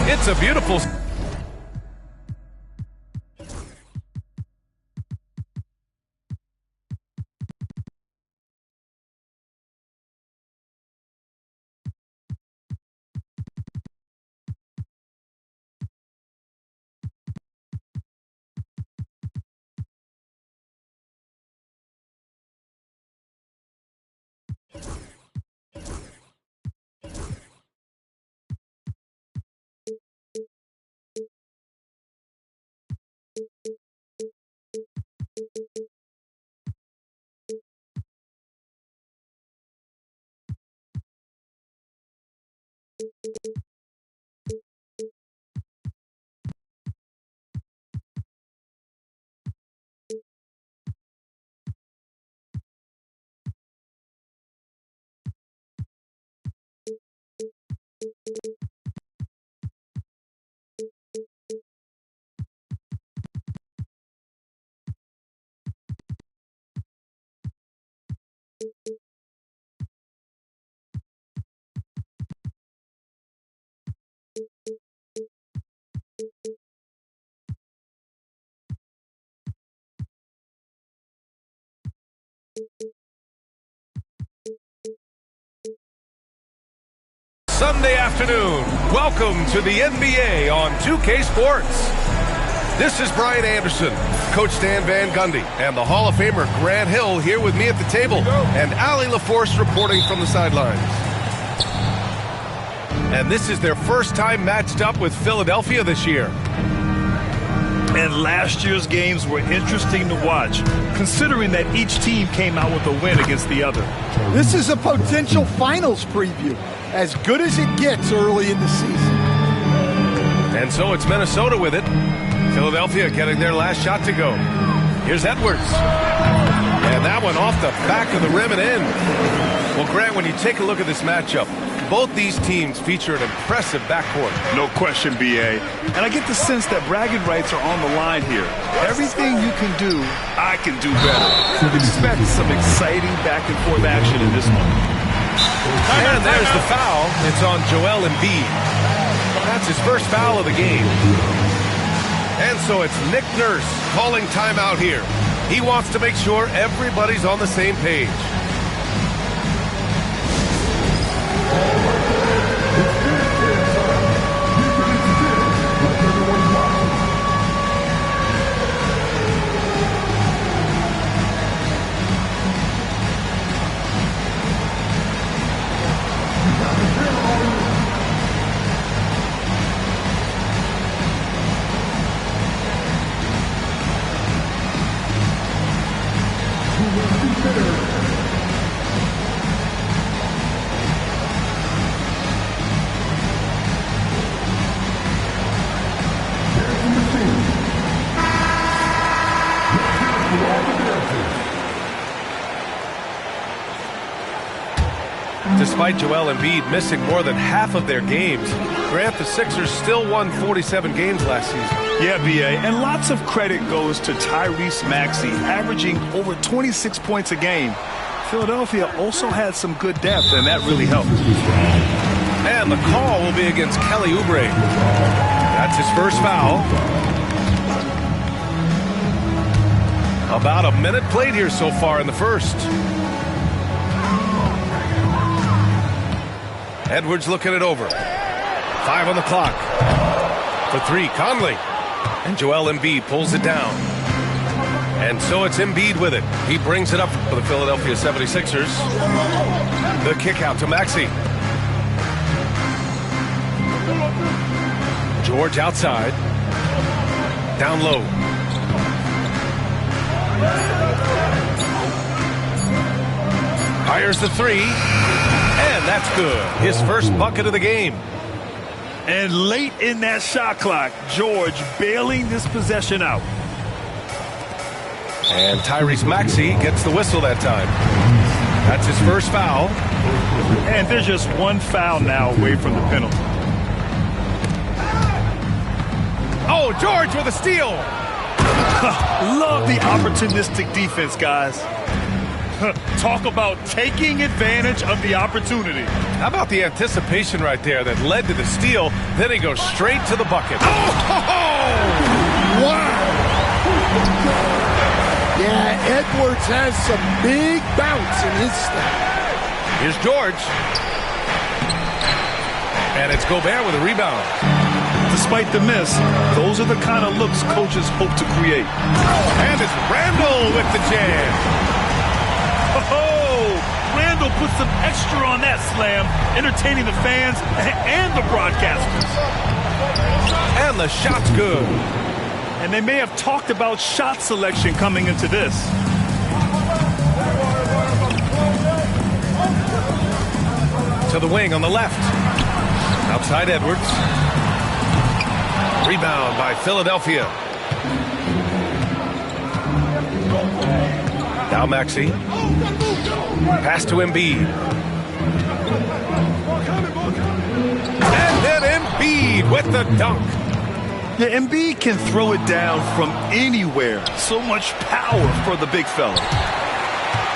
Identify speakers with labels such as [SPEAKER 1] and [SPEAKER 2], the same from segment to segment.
[SPEAKER 1] It's a beautiful... Sunday afternoon. Welcome to the NBA on 2K Sports. This is Brian Anderson, Coach Stan Van Gundy, and the Hall of Famer Grant Hill here with me at the table, and Allie LaForce reporting from the sidelines. And this is their first time matched up with Philadelphia this year.
[SPEAKER 2] And last year's games were interesting to watch, considering that each team came out with a win against the other.
[SPEAKER 3] This is a potential finals preview, as good as it gets early in the season.
[SPEAKER 1] And so it's Minnesota with it. Philadelphia getting their last shot to go. Here's Edwards. And that one off the back of the rim and in. Well, Grant, when you take a look at this matchup, both these teams feature an impressive backcourt.
[SPEAKER 2] No question, B.A. And I get the sense that bragging rights are on the line here. Everything you can do, I can do better. Expect some exciting back-and-forth action in this one.
[SPEAKER 1] And there's the foul. It's on Joel Embiid. That's his first foul of the game. And so it's Nick Nurse calling timeout here. He wants to make sure everybody's on the same page. Despite Joel Embiid missing more than half of their games, Grant, the Sixers still won 47 games last season.
[SPEAKER 2] Yeah, B.A., and lots of credit goes to Tyrese Maxey, averaging over 26 points a game. Philadelphia also had some good depth, and that really helped.
[SPEAKER 1] And the call will be against Kelly Oubre. That's his first foul. About a minute played here so far in the first. Edwards looking it over. 5 on the clock. For 3, Conley. And Joel Embiid pulls it down. And so it's Embiid with it. He brings it up for the Philadelphia 76ers. The kick out to Maxey. George outside. Down low. Fires the 3. And that's good. His first bucket of the game.
[SPEAKER 2] And late in that shot clock, George bailing this possession out.
[SPEAKER 1] And Tyrese Maxey gets the whistle that time. That's his first foul.
[SPEAKER 2] And there's just one foul now away from the penalty.
[SPEAKER 1] Oh, George with a steal.
[SPEAKER 2] Love the opportunistic defense, guys. Talk about taking advantage of the opportunity.
[SPEAKER 1] How about the anticipation right there that led to the steal? Then he goes straight to the bucket.
[SPEAKER 3] Wow! Yeah, Edwards has some big bounce in his step.
[SPEAKER 1] Here's George. And it's Gobert with a rebound.
[SPEAKER 2] Despite the miss, those are the kind of looks coaches hope to create.
[SPEAKER 1] And it's Randall with the jam.
[SPEAKER 2] Oh, Randall put some extra on that slam, entertaining the fans and the broadcasters.
[SPEAKER 1] And the shot's good.
[SPEAKER 2] And they may have talked about shot selection coming into this.
[SPEAKER 1] To the wing on the left. Outside Edwards. Rebound by Philadelphia. Now Maxey. Pass to Embiid. And then Embiid with the dunk.
[SPEAKER 2] Yeah, Embiid can throw it down from anywhere. So much power for the big fella.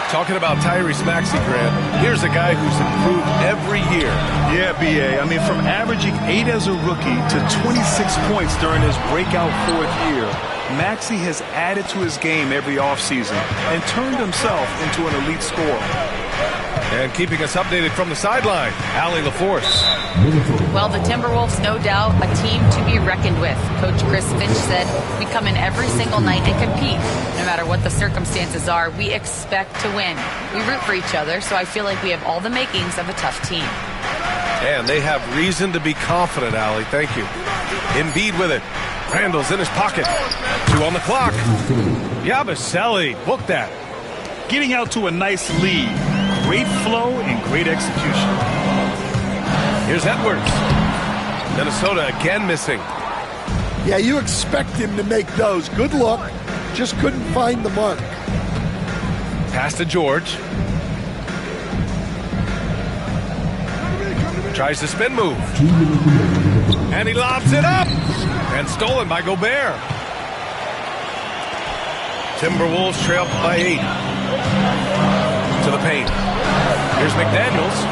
[SPEAKER 1] Talking about Tyrese Maxey, Grant, here's a guy who's improved every year.
[SPEAKER 2] Yeah, B.A. I mean, from averaging 8 as a rookie to 26 points during his breakout 4th year, Maxey has added to his game every offseason and turned himself into an elite scorer.
[SPEAKER 1] And keeping us updated from the sideline, Allie LaForce.
[SPEAKER 4] Well, the Timberwolves, no doubt, a team to be reckoned with. Coach Chris Finch said, we come in every single night and compete. No matter what the circumstances are, we expect to win. We root for each other, so I feel like we have all the makings of a tough team.
[SPEAKER 1] And they have reason to be confident, Allie. Thank you. Embiid with it. Randall's in his pocket. 2 on the clock. Yabusele, book that.
[SPEAKER 2] Getting out to a nice lead. Great flow and great execution.
[SPEAKER 1] Here's Edwards. Minnesota again missing.
[SPEAKER 3] Yeah, you expect him to make those. Good luck. Just couldn't find the mark.
[SPEAKER 1] Pass to George. Tries the spin move. And he lobs it up. And stolen by Gobert. Timberwolves trail by 8. To the paint. Here's McDaniels.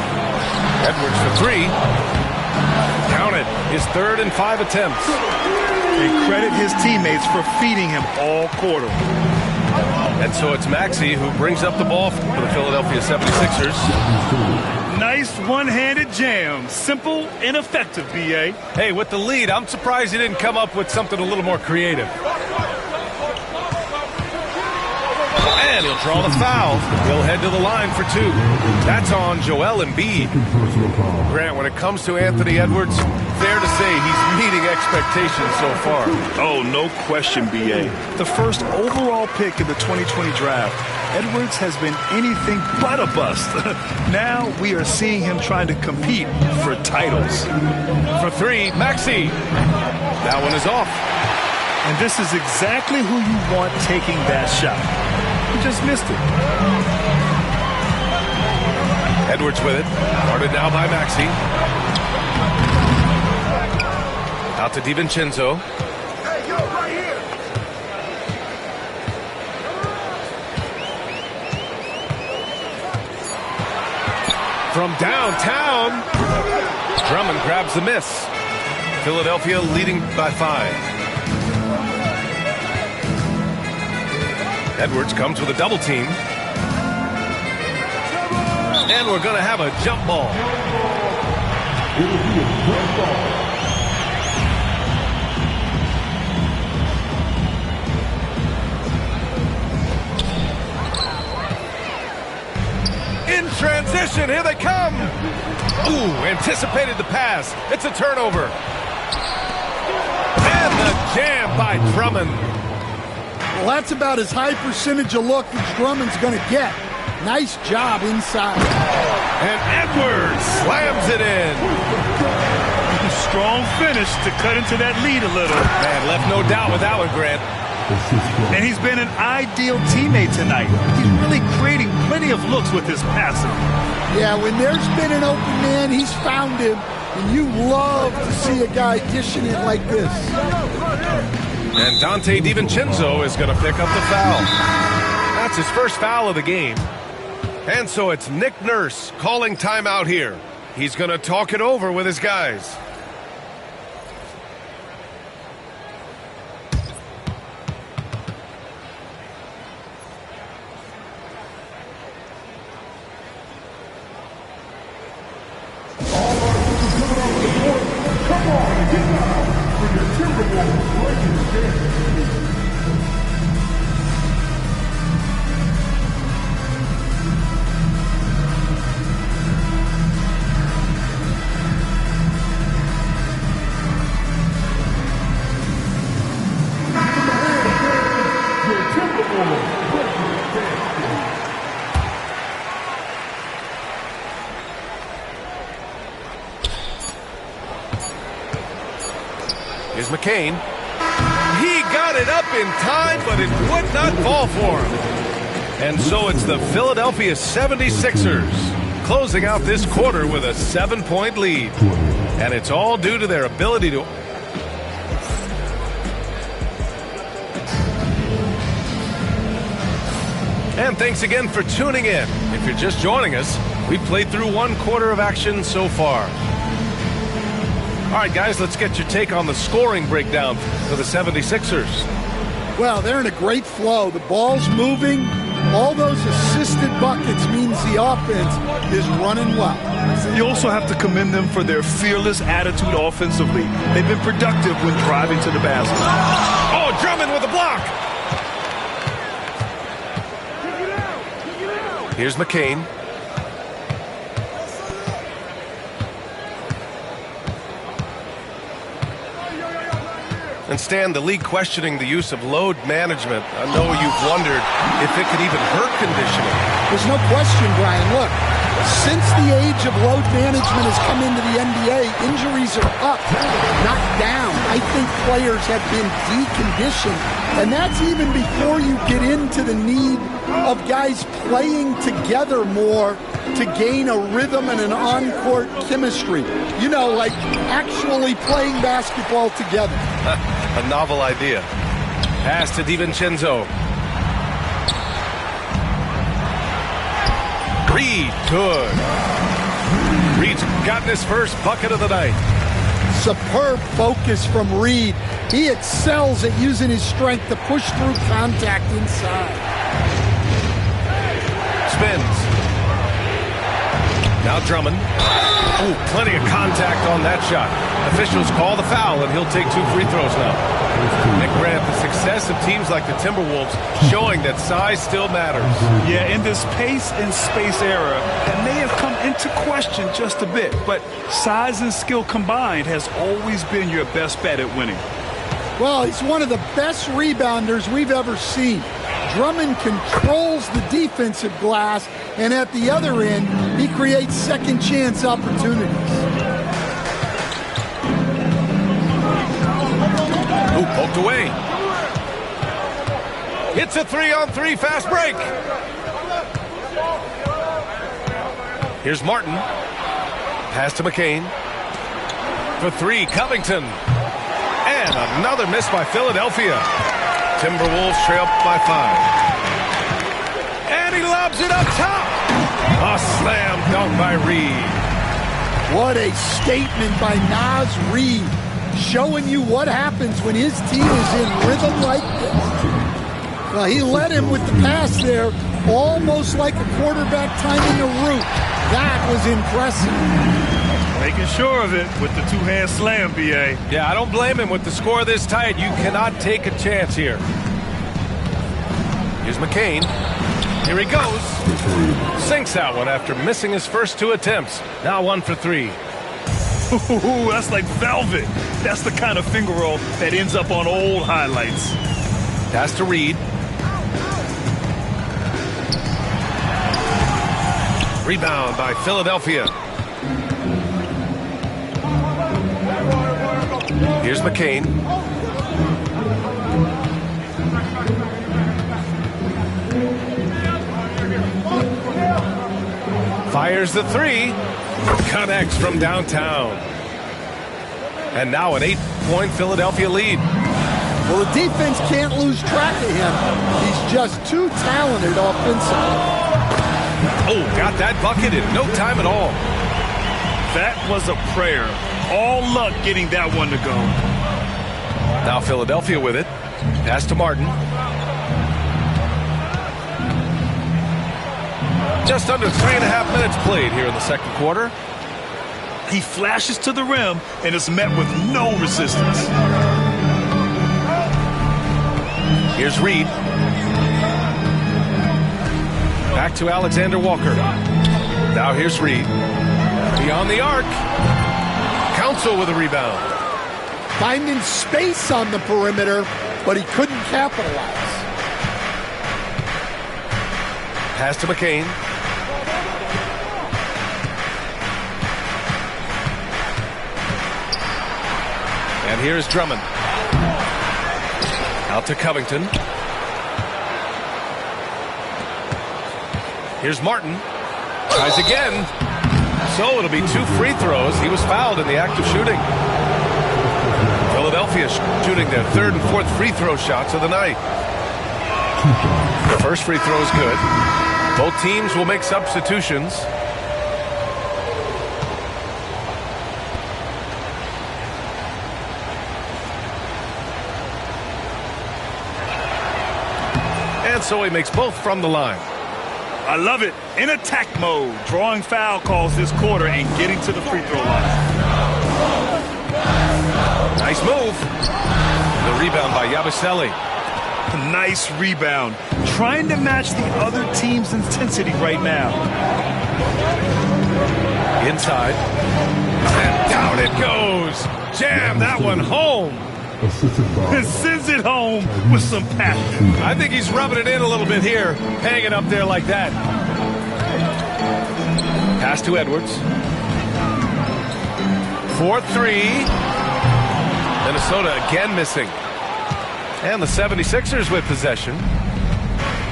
[SPEAKER 1] Edwards for 3. Counted. His 3rd and 5 attempts.
[SPEAKER 2] And credit his teammates for feeding him all quarter.
[SPEAKER 1] And so it's Maxey who brings up the ball for the Philadelphia 76ers.
[SPEAKER 2] Nice one-handed jam. Simple and effective, B.A.
[SPEAKER 1] Hey, with the lead, I'm surprised he didn't come up with something a little more creative. And he'll draw the foul. He'll head to the line for 2. That's on Joel Embiid. Grant, when it comes to Anthony Edwards, fair to say he's meeting expectations so far.
[SPEAKER 2] Oh, no question, B.A. The first overall pick in the 2020 draft, Edwards has been anything but a bust. Now we are seeing him trying to compete for titles.
[SPEAKER 1] For 3, Maxey. That one is off.
[SPEAKER 2] And this is exactly who you want taking that shot. He just missed it.
[SPEAKER 1] Edwards with it. Guarded now by Maxey. Out to DiVincenzo.
[SPEAKER 3] Hey, yo, right here.
[SPEAKER 1] From downtown. Drummond grabs the miss. Philadelphia leading by 5. Edwards comes with a double team. And we're going to have a jump ball. In transition, here they come. Ooh, anticipated the pass. It's a turnover. And the jam by Drummond.
[SPEAKER 3] Well, that's about as high percentage of look as Drummond's going to get. Nice job inside.
[SPEAKER 1] And Edwards slams it in.
[SPEAKER 2] Strong finish to cut into that lead a little.
[SPEAKER 1] Man, left no doubt with that one, Grant.
[SPEAKER 2] And he's been an ideal teammate tonight. He's really creating plenty of looks with his passing.
[SPEAKER 3] Yeah, when there's been an open man, he's found him. And you love to see a guy dishing it like this.
[SPEAKER 1] And Dante DiVincenzo is going to pick up the foul. That's his first foul of the game. And so it's Nick Nurse calling timeout here. He's going to talk it over with his guys. Here's McCain. He got it up in time, but it would not fall for him. And so it's the Philadelphia 76ers closing out this quarter with a 7-point lead. And it's all due to their ability to... And thanks again for tuning in. If you're just joining us, we've played through one quarter of action so far. All right, guys, let's get your take on the scoring breakdown for the 76ers.
[SPEAKER 3] Well, they're in a great flow. The ball's moving. All those assisted buckets means the offense is running well.
[SPEAKER 2] You also have to commend them for their fearless attitude offensively. They've been productive when driving to the basket.
[SPEAKER 1] Oh, Drummond with a block. Here's McCain. And Stan, the league questioning the use of load management. I know you've wondered if it could even hurt conditioning.
[SPEAKER 3] There's no question, Brian. Look, since the age of load management has come into the NBA, injuries are up, not down. I think players have been deconditioned, and that's even before you get into the need of guys playing together more to gain a rhythm and an on-court chemistry. You know, like actually playing basketball together.
[SPEAKER 1] A novel idea. Pass to DiVincenzo. Reed, good. Reed's gotten his first bucket of the night.
[SPEAKER 3] Superb focus from Reed. He excels at using his strength to push through contact inside.
[SPEAKER 1] Spins. Now Drummond. Ooh, plenty of contact on that shot. Officials call the foul, and he'll take 2 free throws now. Nick Grant, the success of teams like the Timberwolves showing that size still matters.
[SPEAKER 2] Yeah, in this pace and space era, that may have come into question just a bit, but size and skill combined has always been your best bet at winning.
[SPEAKER 3] Well, he's one of the best rebounders we've ever seen. Drummond controls the defensive glass, and at the other end, he creates second chance opportunities.
[SPEAKER 1] Ooh, poked away. It's a 3-on-3 fast break. Here's Martin. Pass to McCain. For 3, Covington. And another miss by Philadelphia. Timberwolves trail by 5. And he lobs it up top. A slam dunk by Reed.
[SPEAKER 3] What a statement by Naz Reed, showing you what happens when his team is in rhythm like this. Well, he led him with the pass there, almost like a quarterback timing a route. That was impressive.
[SPEAKER 2] Making sure of it with the two-hand slam, B.A.
[SPEAKER 1] Yeah, I don't blame him with the score this tight. You cannot take a chance here. Here's McCain. Here he goes. Sinks that one after missing his first 2 attempts. Now 1 for 3.
[SPEAKER 2] Ooh, that's like velvet. That's the kind of finger roll that ends up on old highlights.
[SPEAKER 1] Pass to Reed. Rebound by Philadelphia. Here's McCain. Fires the 3. Connects from downtown. And now an 8-point Philadelphia lead.
[SPEAKER 3] Well, the defense can't lose track of him. He's just too talented offensively.
[SPEAKER 1] Oh, got that bucket in no time at all.
[SPEAKER 2] That was a prayer. All luck getting that one to go.
[SPEAKER 1] Now Philadelphia with it. Pass to Martin. Just under 3.5 minutes played here in the second quarter.
[SPEAKER 2] He flashes to the rim and is met with no resistance.
[SPEAKER 1] Here's Reed. Back to Alexander Walker. Now here's Reed. Beyond the arc. Council with a rebound.
[SPEAKER 3] Finding space on the perimeter, but he couldn't capitalize.
[SPEAKER 1] Pass to McCain. And here's Drummond. Out to Covington. Here's Martin. Tries again. So it'll be 2 free throws. He was fouled in the act of shooting. Philadelphia shooting their 3rd and 4th free throw shots of the night. The first free throw is good. Both teams will make substitutions. And so he makes both from the line.
[SPEAKER 2] I love it. In attack mode, drawing foul calls this quarter and getting to the free throw line.
[SPEAKER 1] Nice move. The rebound by Yabusele.
[SPEAKER 2] Nice rebound. Trying to match the other team's intensity right now.
[SPEAKER 1] Inside. And down it goes. Jam that one home.
[SPEAKER 2] And sends it home with some passion.
[SPEAKER 1] I think he's rubbing it in a little bit here, hanging up there like that. Pass to Edwards. 4-3. Minnesota again missing. And the 76ers with possession.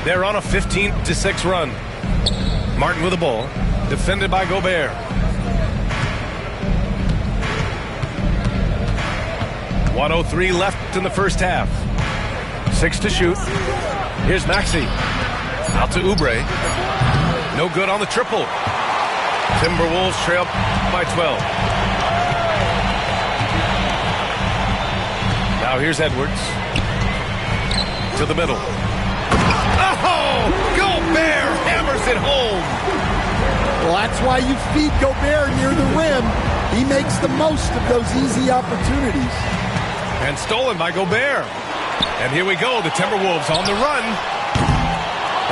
[SPEAKER 1] They're on a 15-6 run. Martin with the ball. Defended by Gobert. .103 left in the first half. 6 to shoot. Here's Maxey. Out to Oubre. No good on the triple. Timberwolves trail by 12. Now here's Edwards. To the middle. Oh! Gobert hammers it home.
[SPEAKER 3] Well, that's why you feed Gobert near the rim. He makes the most of those easy opportunities.
[SPEAKER 1] And stolen by Gobert. And here we go, the Timberwolves on the run.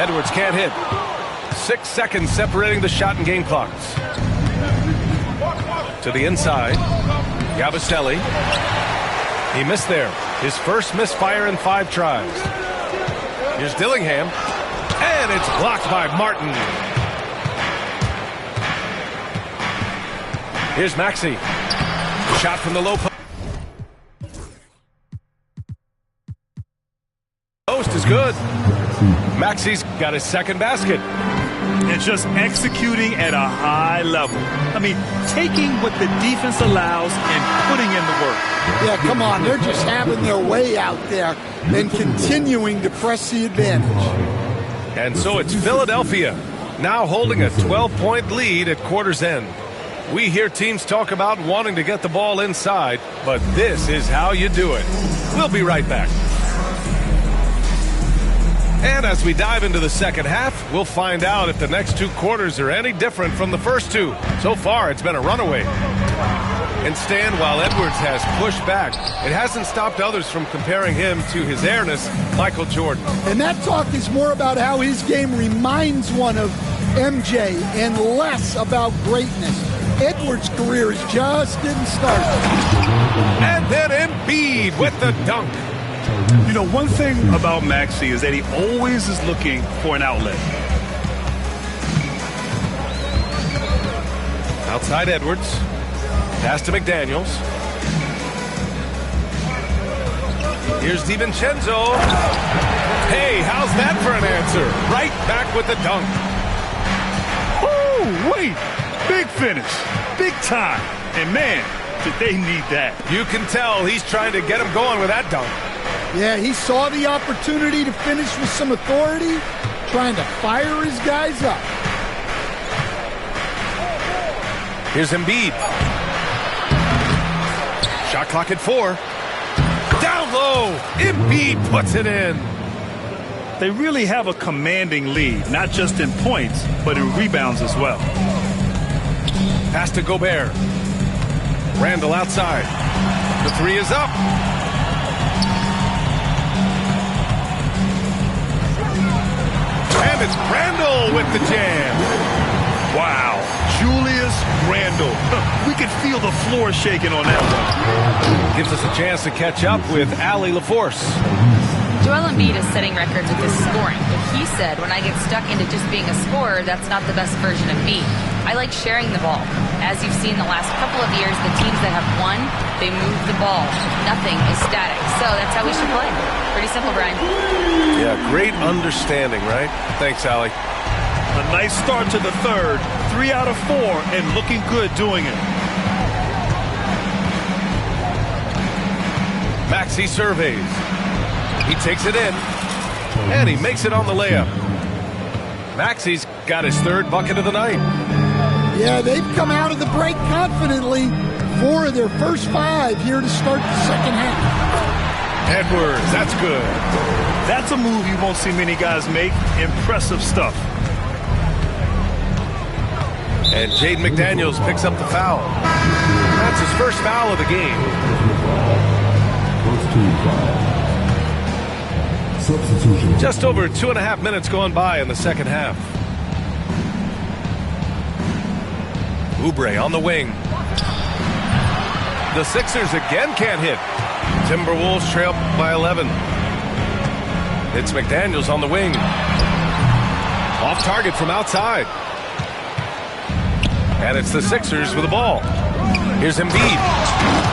[SPEAKER 1] Edwards can't hit. 6 seconds separating the shot and game clocks. To the inside. Yabusele. He missed there. His first misfire in 5 tries. Here's Dillingham. And it's blocked by Martin. Here's Maxey. Shot from the low post. Is good. Maxey's got his second basket.
[SPEAKER 2] And just executing at a high level. I mean, taking what the defense allows and putting in the work.
[SPEAKER 3] Yeah, come on. They're just having their way out there and continuing to press the advantage.
[SPEAKER 1] And so it's Philadelphia now holding a 12-point lead at quarter's end. We hear teams talk about wanting to get the ball inside, but this is how you do it. We'll be right back. And as we dive into the second half, we'll find out if the next 2 quarters are any different from the first 2. So far, it's been a runaway. And Stan, while Edwards has pushed back, it hasn't stopped others from comparing him to his airness, Michael Jordan.
[SPEAKER 3] And that talk is more about how his game reminds one of MJ and less about greatness. Edwards' career is just getting started.
[SPEAKER 1] And then Embiid with the dunk.
[SPEAKER 2] You know, one thing about Maxey is that he always is looking for an outlet.
[SPEAKER 1] Outside Edwards. Pass to McDaniels. Here's DiVincenzo. Hey, how's that for an answer? Right back with the dunk.
[SPEAKER 2] Oh, wait. Big finish. Big time. And, man, did they need that.
[SPEAKER 1] You can tell he's trying to get him going with that dunk.
[SPEAKER 3] Yeah, he saw the opportunity to finish with some authority, trying to fire his guys up.
[SPEAKER 1] Here's Embiid. Shot clock at 4. Down low. Embiid puts it in.
[SPEAKER 2] They really have a commanding lead, not just in points, but in rebounds as well.
[SPEAKER 1] Pass to Gobert. Randall outside. The 3 is up. And it's Randall with the jam.
[SPEAKER 2] Wow, Julius Randle. We could feel the floor shaking on that one.
[SPEAKER 1] Gives us a chance to catch up with Allie LaForce.
[SPEAKER 4] Joel Embiid is setting records with his scoring, but he said, when I get stuck into just being a scorer, that's not the best version of me. I like sharing the ball. As you've seen the last couple of years, the teams that have won, they move the ball. Nothing is static. So that's how we should play. Pretty simple, Brian.
[SPEAKER 1] Yeah, great understanding, right? Thanks, Allie.
[SPEAKER 2] A nice start to the third. 3 out of 4 and looking good doing it.
[SPEAKER 1] Maxey surveys. He takes it in, and he makes it on the layup. Maxey's got his 3rd bucket of the night.
[SPEAKER 3] Yeah, they've come out of the break confidently. 4 of their first 5 here to start the second half.
[SPEAKER 1] Edwards, that's good.
[SPEAKER 2] That's a move you won't see many guys make. Impressive stuff.
[SPEAKER 1] And Jaden McDaniels picks up the foul. That's his first foul of the game. Just over 2.5 minutes gone by in the second half. Oubre on the wing. The Sixers again can't hit. Timberwolves trail by 11. It's McDaniels on the wing. Off target from outside. And it's the Sixers with the ball. Here's Embiid.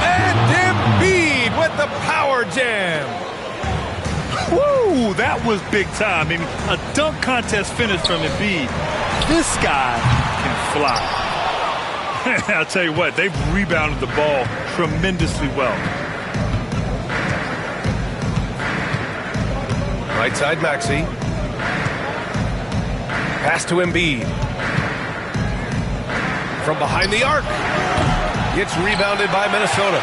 [SPEAKER 1] And Embiid with the power jam.
[SPEAKER 2] Woo, that was big time. I mean, a dunk contest finish from Embiid. This guy can fly. I'll tell you what, they've rebounded the ball tremendously well.
[SPEAKER 1] Right side, Maxey. Pass to Embiid. From behind the arc. Gets rebounded by Minnesota.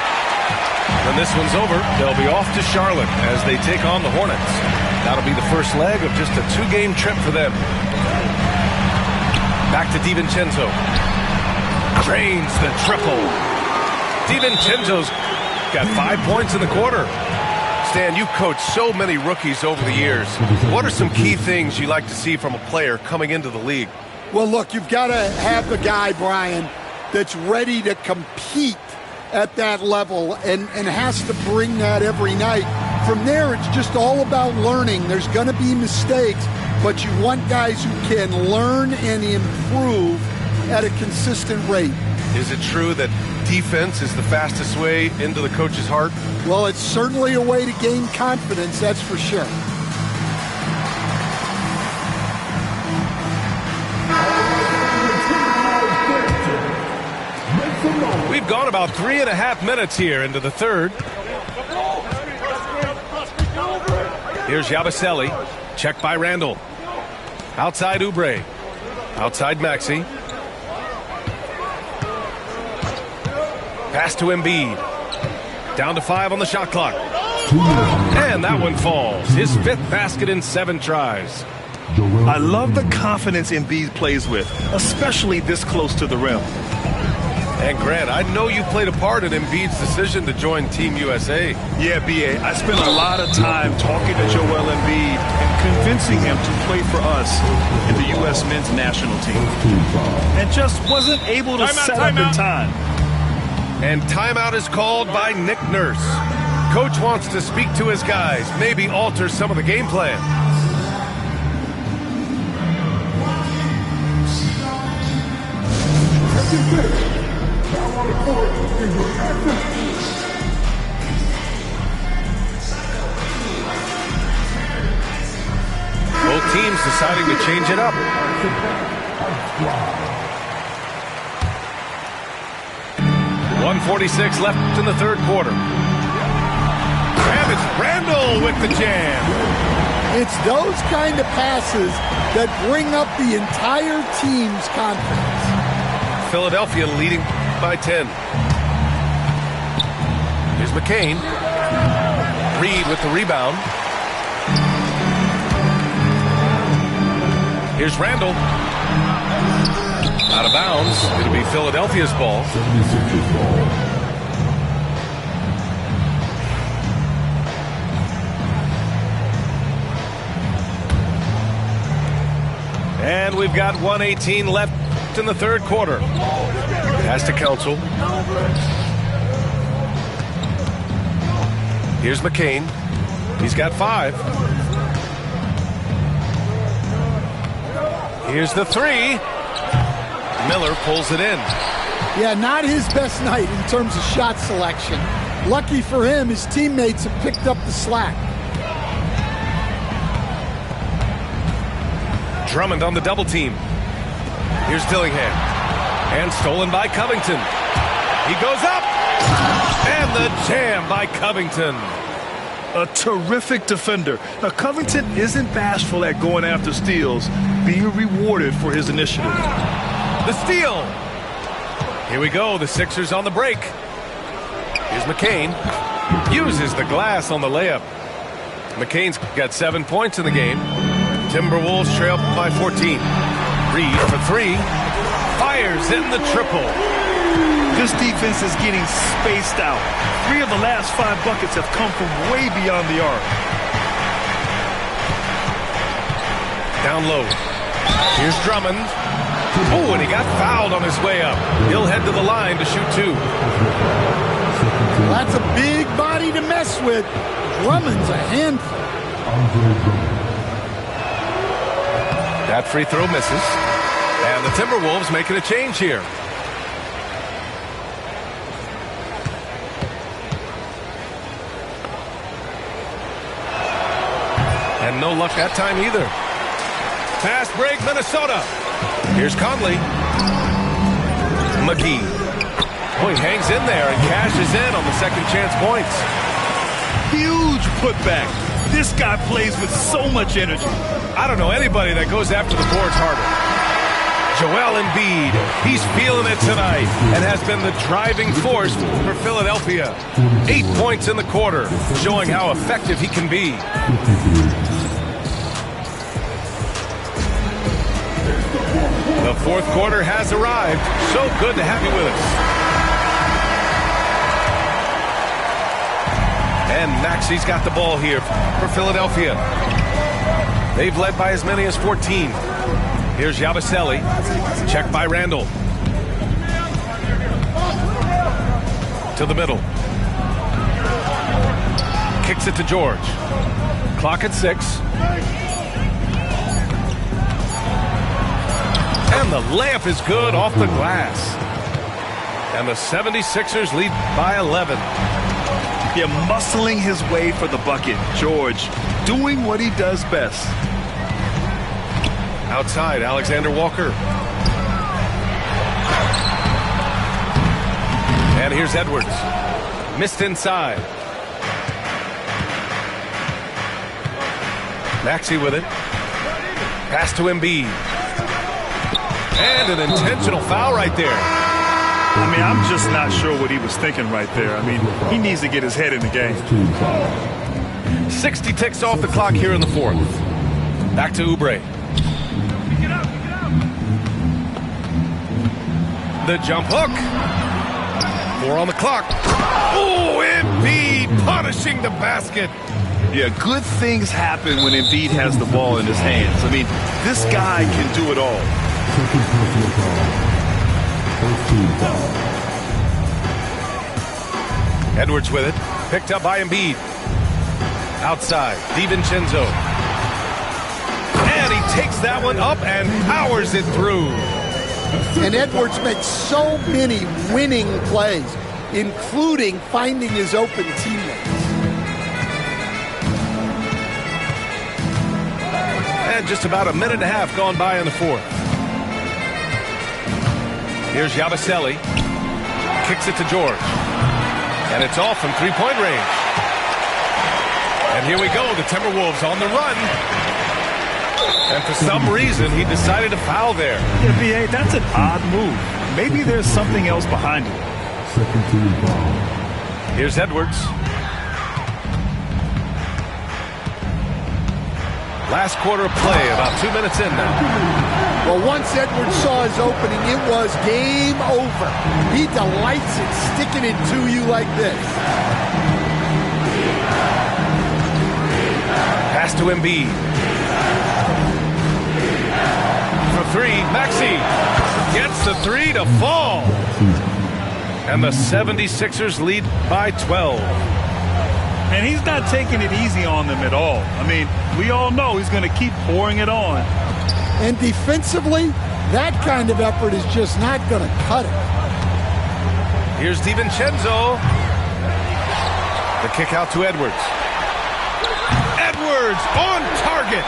[SPEAKER 1] When this one's over, they'll be off to Charlotte as they take on the Hornets. That'll be the first leg of just a 2-game trip for them. Back to DiVincenzo. Drains the triple. DiVincenzo's got 5 points in the quarter. Stan, you've coached so many rookies over the years. What are some key things you like to see from a player coming into the league?
[SPEAKER 3] Well, look, you've got to have the guy, Brian, that's ready to compete at that level and has to bring that every night. From there, it's just all about learning. There's going to be mistakes, but you want guys who can learn and improve at a consistent rate.
[SPEAKER 1] Is it true that defense is the fastest way into the coach's heart?
[SPEAKER 3] Well, it's certainly a way to gain confidence, that's for sure.
[SPEAKER 1] We've gone about 3.5 minutes here into the third. Here's Yabusele. Checked by Randall. Outside Oubre. Outside Maxey. Pass to Embiid. Down to 5 on the shot clock. And that one falls. His 5th basket in 7 tries.
[SPEAKER 2] I love the confidence Embiid plays with, especially this close to the rim.
[SPEAKER 1] And Grant, I know you played a part in Embiid's decision to join Team USA.
[SPEAKER 2] Yeah, B.A., I spent a lot of time talking to Joel Embiid and convincing him to play for us in the U.S. men's national team. And just wasn't able to set up in time.
[SPEAKER 1] And timeout is called by Nick Nurse. Coach wants to speak to his guys, maybe alter some of the game plan. Both teams deciding to change it up. .146 left in the third quarter. And it's Randall with the jam.
[SPEAKER 3] It's those kind of passes that bring up the entire team's confidence.
[SPEAKER 1] Philadelphia leading by 10. Here's McCain. Reed with the rebound. Here's Randall. Out of bounds. It'll be Philadelphia's ball.
[SPEAKER 5] 76ers ball.
[SPEAKER 1] And we've got 1:18 left in the third quarter. Pass to Council. Here's McCain. He's got 5. Here's the 3. Miller pulls it in.
[SPEAKER 3] Yeah, not his best night in terms of shot selection. Lucky for him, his teammates have picked up the slack.
[SPEAKER 1] Drummond on the double team. Here's Dillingham. And stolen by Covington. He goes up. And the jam by Covington.
[SPEAKER 2] A terrific defender. Now, Covington isn't bashful at going after steals, being rewarded for his initiative.
[SPEAKER 1] The steal. Here we go. The Sixers on the break. Here's McCain. Uses the glass on the layup. McCain's got 7 points in the game. Timberwolves trail by 14. Reed for 3. Fires in the triple.
[SPEAKER 2] This defense is getting spaced out. 3 of the last 5 buckets have come from way beyond the arc.
[SPEAKER 1] Down low. Here's Drummond. Oh, and he got fouled on his way up. He'll head to the line to shoot 2.
[SPEAKER 3] That's a big body to mess with. Drummond's a handful.
[SPEAKER 1] That free throw misses. And the Timberwolves making a change here. And no luck that time either. Fast break, Minnesota. Here's Conley. McGee. Oh, he hangs in there and cashes in on the second chance points.
[SPEAKER 2] Huge putback. This guy plays with so much energy.
[SPEAKER 1] I don't know anybody that goes after the boards harder. Joel Embiid. He's feeling it tonight and has been the driving force for Philadelphia. 8 points in the quarter, showing how effective he can be. The fourth quarter has arrived. So good to have you with us. And Maxi's got the ball here for Philadelphia. They've led by as many as 14. Here's Yabusele. Checked by Randall. To the middle. Kicks it to George. Clock at 6. And the layup is good off the glass. And the 76ers lead by 11.
[SPEAKER 2] Yeah, muscling his way for the bucket. George doing what he does best.
[SPEAKER 1] Outside, Alexander Walker. And here's Edwards. Missed inside. Maxey with it. Pass to Embiid. And an intentional foul right there.
[SPEAKER 2] I mean, I'm just not sure what he was thinking right there. I mean, he needs to get his head in the game.
[SPEAKER 1] 60 ticks off the clock here in the fourth. Back to Oubre. The jump hook. 4 on the clock. Oh, Embiid punishing the basket.
[SPEAKER 2] Yeah, good things happen when Embiid has the ball in his hands. I mean, this guy can do it all.
[SPEAKER 1] Edwards with it. Picked up by Embiid. Outside. DiVincenzo. And he takes that one up and powers it through.
[SPEAKER 3] And Edwards makes so many winning plays, including finding his open teammates.
[SPEAKER 1] And just about a minute and a half gone by in the fourth. Here's Yabusele. Kicks it to George. And it's off from three-point range. And here we go, the Timberwolves on the run. And for some reason, he decided to foul there.
[SPEAKER 2] Yeah, B.A., that's an odd move. maybe there's something else behind it.
[SPEAKER 5] Second team ball.
[SPEAKER 1] Here's Edwards. Last quarter of play, about 2 minutes in now.
[SPEAKER 3] Well, once Edwards saw his opening, it was game over. He delights in sticking it to you like this.
[SPEAKER 1] Pass to Embiid. For three, Maxey gets the three to fall. And the 76ers lead by 12.
[SPEAKER 2] And he's not taking it easy on them at all. I mean, we all know he's going to keep pouring it on.
[SPEAKER 3] And defensively, that kind of effort is just not going to cut it.
[SPEAKER 1] Here's DiVincenzo. The kick out to Edwards. Edwards on target.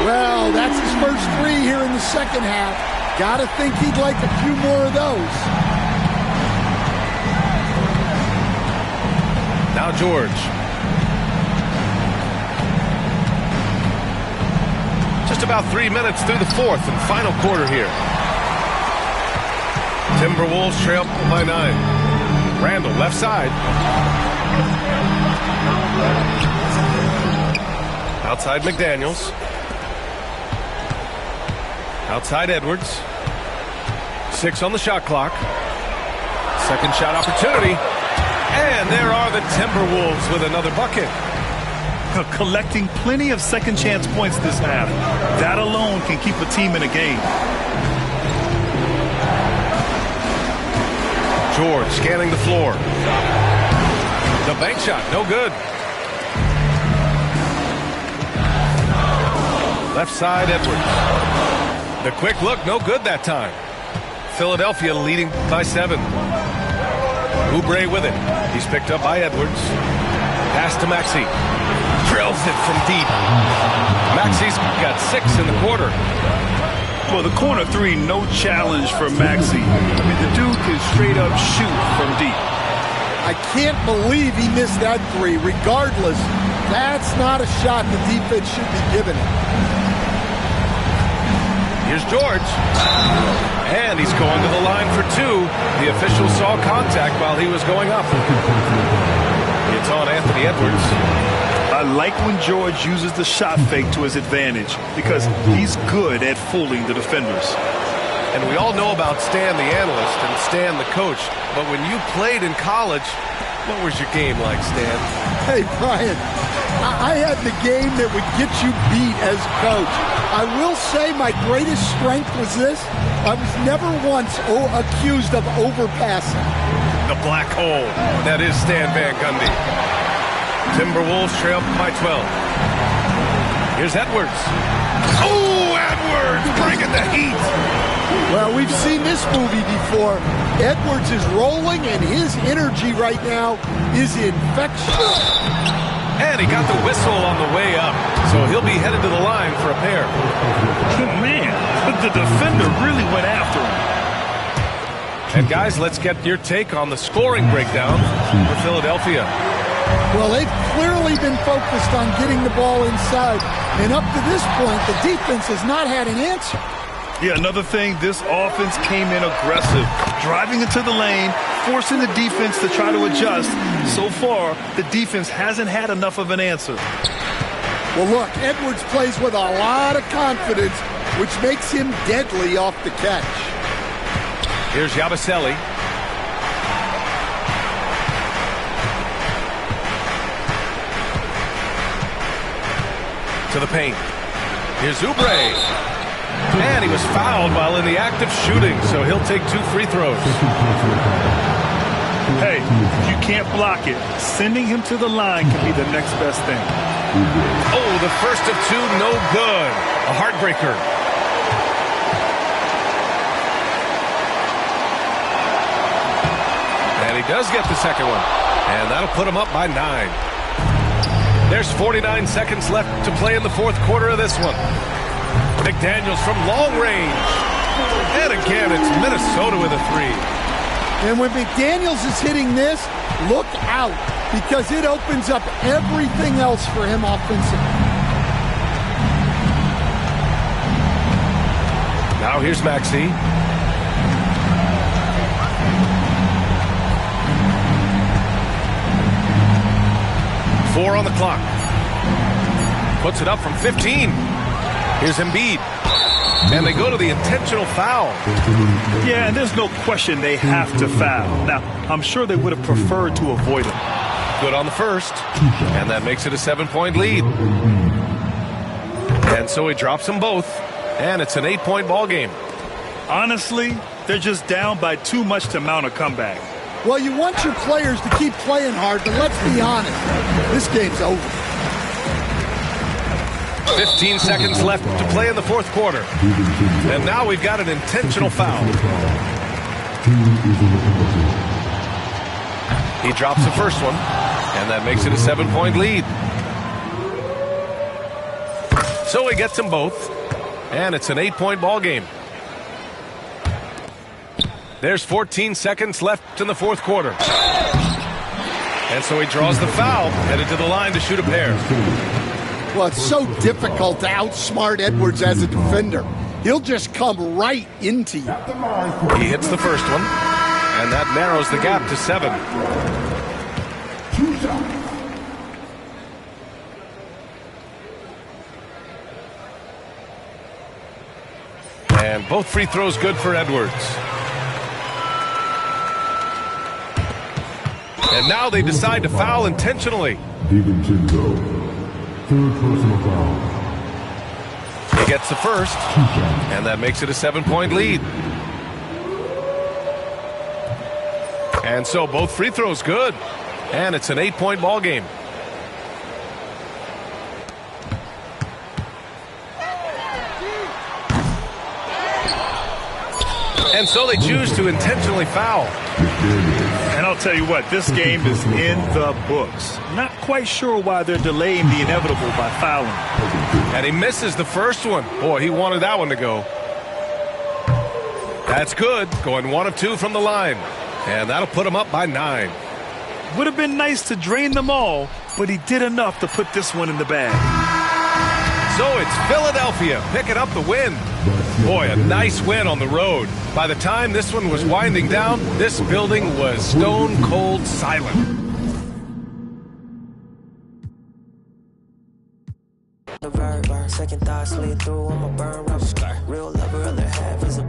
[SPEAKER 3] Well, that's his first three here in the second half. Got to think he'd like a few more of those.
[SPEAKER 1] Now George. Just about 3 minutes through the fourth and final quarter here. Timberwolves trail by 9. Randall left side. Outside McDaniels. Outside Edwards. 6 on the shot clock. Second shot opportunity. And there are the Timberwolves with another bucket.
[SPEAKER 2] Collecting plenty of second chance points this half. That alone can keep a team in a game.
[SPEAKER 1] George scanning the floor. The bank shot, no good. Left side, Edwards. The quick look, no good that time. Philadelphia leading by 7. Oubre with it. He's picked up by Edwards. Pass to Maxey. Drills it from deep. Maxey's got 6 in the quarter.
[SPEAKER 2] Well, the corner three, no challenge for Maxey. I mean, the dude can straight up shoot from deep.
[SPEAKER 3] I can't believe he missed that three. Regardless, that's not a shot the defense should be giving him.
[SPEAKER 1] Here's George. And he's going to the line for 2. The official saw contact while he was going up. It's on Anthony Edwards.
[SPEAKER 2] I like when George uses the shot fake to his advantage because he's good at fooling the defenders.
[SPEAKER 1] And we all know about Stan the analyst and Stan the coach, but when you played in college, what was your game like, Stan?
[SPEAKER 3] Hey, Brian, I had the game that would get you beat as coach. I will say my greatest strength was this. I was never once accused of overpassing.
[SPEAKER 1] The black hole. That is Stan Van Gundy. Timberwolves trail by 12. Here's Edwards. Oh, Edwards bringing the heat.
[SPEAKER 3] Well, we've seen this movie before. Edwards is rolling, and his energy right now is infectious.
[SPEAKER 1] And he got the whistle on the way up, so he'll be headed to the line for a pair.
[SPEAKER 2] Man, the defender really went after him.
[SPEAKER 1] And guys, let's get your take on the scoring breakdown for Philadelphia.
[SPEAKER 3] Well, they've clearly been focused on getting the ball inside, and up to this point, the defense has not had an answer.
[SPEAKER 2] Yeah, another thing, this offense came in aggressive, driving into the lane, forcing the defense to try to adjust. So far, the defense hasn't had enough of an answer.
[SPEAKER 3] Well, look, Edwards plays with a lot of confidence, which makes him deadly off the catch.
[SPEAKER 1] Here's Yabusele. To the paint. Here's Oubre. And he was fouled while in the act of shooting, so he'll take 2 free throws.
[SPEAKER 2] Hey, if you can't block it, sending him to the line can be the next best thing.
[SPEAKER 1] Oh, the first of 2, no good. A heartbreaker. And he does get the second one. And that'll put him up by 9. There's 49 seconds left to play in the fourth quarter of this one. McDaniels from long range. And again, it's Minnesota with a 3.
[SPEAKER 3] And when McDaniels is hitting this, look out, because it opens up everything else for him offensively. Now
[SPEAKER 1] here's Maxey. 4 on the clock. Puts it up from 15. Here's Embiid. And they go to the intentional foul.
[SPEAKER 2] Yeah, and there's no question they have to foul. Now, I'm sure they would have preferred to avoid it.
[SPEAKER 1] Good on the first. And that makes it a 7-point lead. And so he drops them both. And it's an 8-point ball game.
[SPEAKER 2] Honestly, they're just down by too much to mount a comeback.
[SPEAKER 3] Well, you want your players to keep playing hard, but let's be honest. This game's over.
[SPEAKER 1] 15 seconds left to play in the fourth quarter. And now we've got an intentional foul. He drops the first one, and that makes it a 7-point lead. So he gets them both, and it's an 8-point ball game. There's 14 seconds left in the fourth quarter. And so he draws the foul, headed to the line to shoot a pair.
[SPEAKER 3] Well, it's so difficult to outsmart Edwards as a defender. He'll just come right into you.
[SPEAKER 1] He hits the first one, and that narrows the gap to 7. And both free throws good for Edwards. And now they decide to foul intentionally.
[SPEAKER 5] Third personal foul.
[SPEAKER 1] He gets the first, and that makes it a 7-point lead. And so both free throws good, and it's an 8-point ball game. And so they choose to intentionally foul.
[SPEAKER 2] And I'll tell you what, this game is in the books. Not quite sure why they're delaying the inevitable by fouling.
[SPEAKER 1] And he misses the first one. Boy, he wanted that one to go. That's good. Going 1 of 2 from the line. And that'll put him up by 9.
[SPEAKER 2] Would have been nice to drain them all, but he did enough to put this one in the bag.
[SPEAKER 1] So it's Philadelphia picking up the win. Boy, a nice win on the road. By the time this one was winding down, this building was stone cold silent.
[SPEAKER 6] Second thought slid through, I'm a burn rubber. Real lover, other half is a.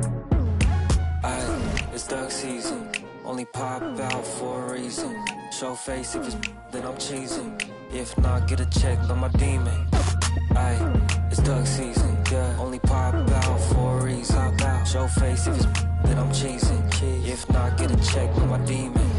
[SPEAKER 6] It's duck season. Only pop out for a reason. Show face if it's then I'm cheesing. If not, get a check on my demon. It's duck season. Yeah, only pop out for a reason. Show face if it's then I'm cheesing. If not, get a check on my demon.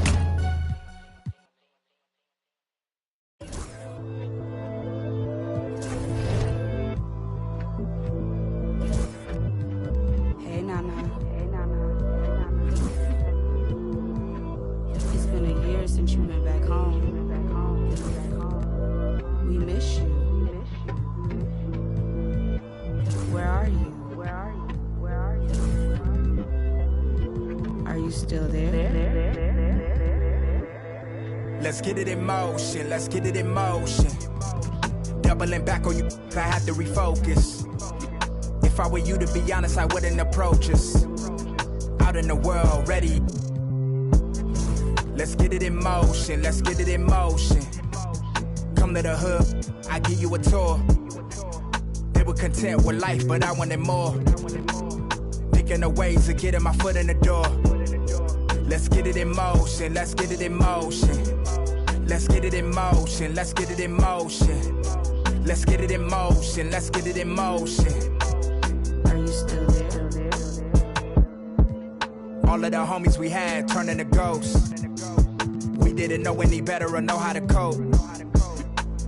[SPEAKER 7] Let's get it in motion, let's get it in motion. Doubling back on you, I had to refocus. If I were you, to be honest, I wouldn't approach us. Out in the world, ready. Let's get it in motion, let's get it in motion. Come to the hood, I give you a tour. They were content with life, but I wanted more. Thinking of ways of getting my foot in the door. Let's get it in motion, let's get it in motion. Let's get it in motion, let's get it in motion. Let's get it in motion, let's get it in motion.
[SPEAKER 8] Are you still there?
[SPEAKER 7] All of the homies we had turned into ghosts. We didn't know any better or know how to cope.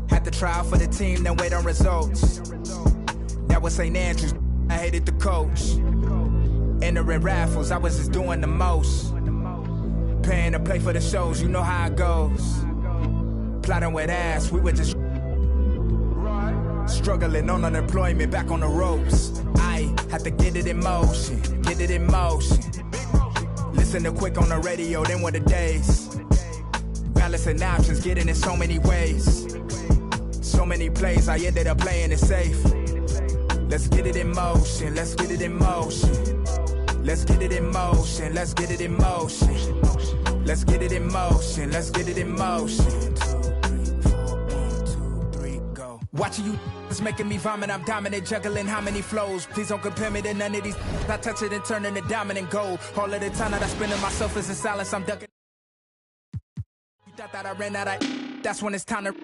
[SPEAKER 7] Had to try out for the team, then wait on results. That was St. Andrews, I hated the coach. Entering raffles, I was just doing the most. Paying to play for the shows, you know how it goes. Plotting with ass, we were just struggling on unemployment, back on the ropes. I had to get it in motion, get it in motion. Listen to quick on the radio, then were the days. Balancing options, getting in so many ways. So many plays, I ended up playing it safe. Let's get it in motion, let's get it in motion. Let's get it in motion, let's get it in motion. Let's get it in motion, let's get it in motion. Watching you is making me vomit. I'm dominant, juggling how many flows. Please don't compare me to none of these. I touch it and turn into dominant gold. All of the time that I spend in myself is in silence. I'm ducking. You thought that I ran out of. That's when it's time to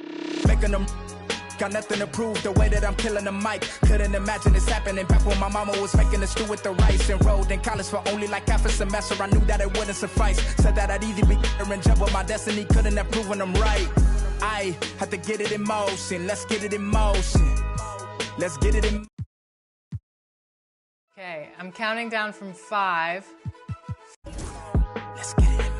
[SPEAKER 7] making them. Got nothing to prove the way that I'm killing the mic. Couldn't imagine this happening back when my mama was making the stew with the rice. Enrolled in college for only like half a semester. I knew that it wouldn't suffice. Said that I'd either be here and jump with my destiny. Couldn't have proven them right. I had to get it in motion. Let's get it in motion. Let's get it in.
[SPEAKER 5] Okay, I'm counting down from 5.
[SPEAKER 7] Let's get it in